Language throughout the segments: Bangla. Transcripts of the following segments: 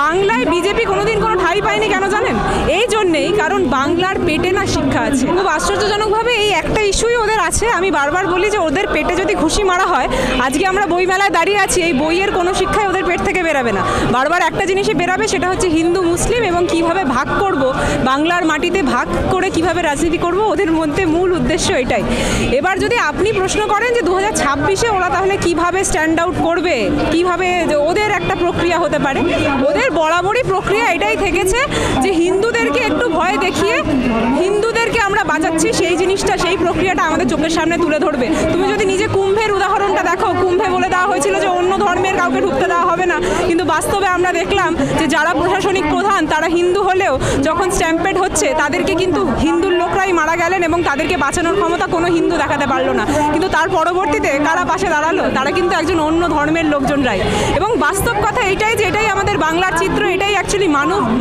বাংলায় বিজেপি কোনোদিন কোনো ঠাঁই পায়নি, কেন জানেন? এই জন্যেই, কারণ বাংলার পেটে না শিক্ষা আছে। খুব আশ্চর্যজনকভাবে এই একটা ইস্যুই ওদের আছে। আমি বারবার বলি যে ওদের পেটে যদি ঘুষি মারা হয়, আজকে আমরা বইমেলায় দাঁড়িয়ে আছি, এই বইয়ের কোনো শিক্ষাই ওদের পেট থেকে বেরাবে না। বারবার একটা জিনিসই বেরাবে, সেটা হচ্ছে হিন্দু মুসলিম এবং কিভাবে ভাগ করব, বাংলার মাটিতে ভাগ করে কিভাবে রাজনীতি করব, ওদের মধ্যে মূল উদ্দেশ্য এটাই। এবার যদি আপনি প্রশ্ন করেন যে 2026-এ ওরা তাহলে কিভাবে স্ট্যান্ড আউট করবে, কিভাবে ওদের একটা প্রক্রিয়া হতে পারে, ওদের বরাবরই প্রক্রিয়া এটাই থেকেছে যে হিন্দুদেরকে একটু ভয় দেখিয়ে হিন্দুদেরকে আমরা বাঁচাচ্ছি, সেই জিনিসটা, সেই প্রক্রিয়াটা আমাদের চোখের সামনে তুলে ধরবে। তুমি যদি নিজে কুম্ভের উদাহরণটা দেখো, কুম্ভে বলে দেওয়া হয়েছিল যে অন্য ধর্মের কাউকে ঢুকতে দেওয়া হবে না, কিন্তু বাস্তবে আমরা দেখলাম যে যারা প্রশাসনিক প্রধান তারা হিন্দু হলেও যখন স্ট্যাম্পেড হচ্ছে তাদেরকে কিন্তু হিন্দুর লোকরাই মারা গেলেন এবং তাদেরকে বাঁচানোর ক্ষমতা কোনো হিন্দু দেখাতে পারলো না। কিন্তু তার পরবর্তীতে কারা পাশে দাঁড়ালো? তারা কিন্তু একজন অন্য ধর্মের লোকজনরাই। এবং বাস্তব কথা এটাই যে এটাই আমাদের বাংলার চিত্র, এটাই অ্যাকচুয়ালি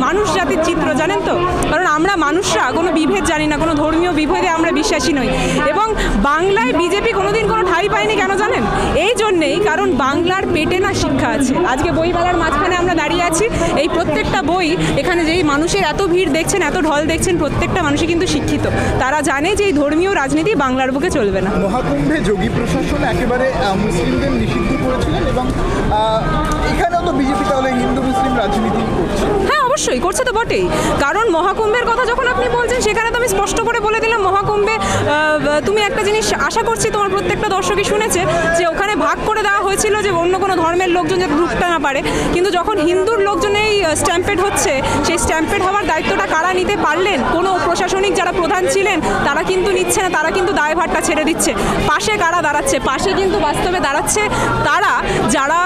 মানুষ জাতির চিত্র, জানেন তো? কারণ আমরা মানুষরা কোনো বিভেদ জানি না, কোনো ধর্মীয় বিভেদে আমরা বিশ্বাসী নই। এবং বাংলায় বিজেপি কোনোদিন কোনো ঠাঁই পায়নি, কেন জানেন? এই জন্যেই, কারণ বাংলার পেটে না শিক্ষা আছে। আজকে বইমেলার মাঝখানে আমরা দাঁড়িয়ে আছি, এই প্রত্যেকটা বই, এখানে যেই মানুষের এত ভিড় দেখছেন, এত ঢল দেখছেন, প্রত্যেকটা মানুষই কিন্তু শিক্ষিত। তারা জানে যে এই ধর্মীয় রাজনীতি বাংলার বুকে চলবে না। মহাকুম্ভে যোগী প্রশাসন একেবারে মুসলিমদের নিষিদ্ধ করেছিলেন এবং এখানেও তো বিজেপি তাহলে হিন্দু মুসলিম রাজনীতি করছে। হ্যাঁ, অবশ্যই করছে তো বটেই। কারণ মহাকুম্ভের কথা যখন আপনি বলছেন, সেখানে তো আমি স্পষ্ট করে বলে দিলাম, মহাকুম্ভে তুমি একটা জিনিস আশা করছি তোমার প্রত্যেকটা দর্শকই শুনেছে যে ওখানে ভাগ করে দেওয়া হয়েছিল যে অন্য কোনো ধর্মের লোকজন যাতে ঢুকতে না পারে। কিন্তু যখন হিন্দুর লোকজনেই স্ট্যাম্পেড হচ্ছে, সেই স্ট্যাম্পেড হওয়ার দায়িত্বটা কারা নিতে পারলেন? কোনো প্রশাসনিক যারা প্রধান ছিলেন তারা কিন্তু নিচ্ছে না, তারা কিন্তু দায়ভারটা ছেড়ে দিচ্ছে। পাশে কারা দাঁড়াচ্ছে? পাশে কিন্তু বাস্তবে দাঁড়াচ্ছে তারা যারা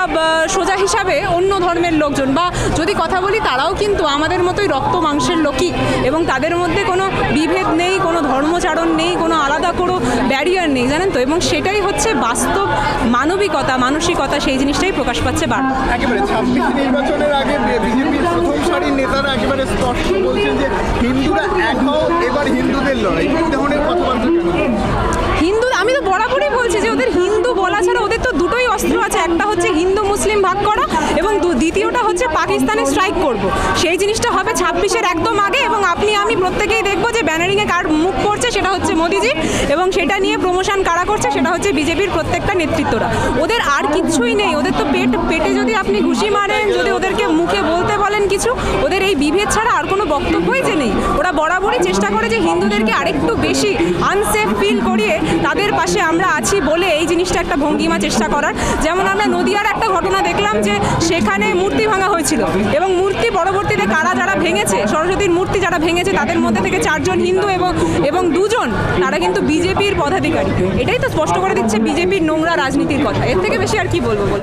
সোজা হিসাবে অন্য ধর্মের লোকজন, বা যদি কথা বলি তারাও কিন্তু আমাদের মতোই রক্ত মাংসের লোকই, এবং তাদের মধ্যে কোনো বিভেদ নেই, কোনো ধর্মচারণ নেই, কোনো আলাদা কোনো ব্যারিয়ার নেই, জানেন তো? এবং সেটাই হচ্ছে বাস্তব মানবিকতা, মানসিকতা, সেই জিনিসটাই প্রকাশ পাচ্ছে বারবার। একেবারে 26 নির্বাচনের আগে বিজেপির প্রথম সারির নেতারা একেবারে স্পষ্ট বলছেন যে হিন্দুরা এক হও, এবার হিন্দুদের লড়াই। এই ধরনের কথাবার্তা কেন? হিন্দু, আমি তো বরাবরই বলছি যে ওদের হিন্দু বলা ছাড়া ওদের তো দুটোই অস্ত্র আছে। একটা হচ্ছে হিন্দু মুসলিম ভাগ করা এবং দ্বিতীয়টা হচ্ছে পাকিস্তানে স্ট্রাইক করব। সেই জিনিসটা হবে 26-এর একদম আগে, এবং আমি প্রত্যেকেই দেখবো যে ব্যানারিংয়ে কার মুখ করছে, সেটা হচ্ছে মোদিজি, এবং সেটা নিয়ে প্রমোশন কারা করছে, সেটা হচ্ছে বিজেপির প্রত্যেকটা নেতৃত্বরা। ওদের আর কিচ্ছুই নেই। ওদের তো পেটে যদি আপনি ঘুষি মারেন, যদি ওদেরকে মুখে বলতে বলেন কিছু, ওদের এই বিভেদ ছাড়া আর কোনো বক্তব্যই যে নেই। ওরা বরাবরই চেষ্টা করে যে হিন্দুদেরকে আরেকটু বেশি আনসেফ ফিল করিয়ে তাদের পাশে আমরা আছি বলে এই জিনিসটা একটা ভঙ্গিমা চেষ্টা করার। যেমন আমরা নদিয়ার একটা ঘটনা দেখলাম যে সেখানে মূর্তি ভাঙা হয়েছিল, এবং মূর্তি পরবর্তীতে যারা ভেঙেছে, সরস্বতীর মূর্তি যারা ভেঙেছে, তাদের মধ্যে থেকে 4 জন হিন্দু এবং 2 জন তারা কিন্তু বিজেপির পদাধিকারী। এটাই তো স্পষ্ট করে দিচ্ছে বিজেপির নোংরা রাজনীতির কথা। এর থেকে বেশি আর কি বলবো?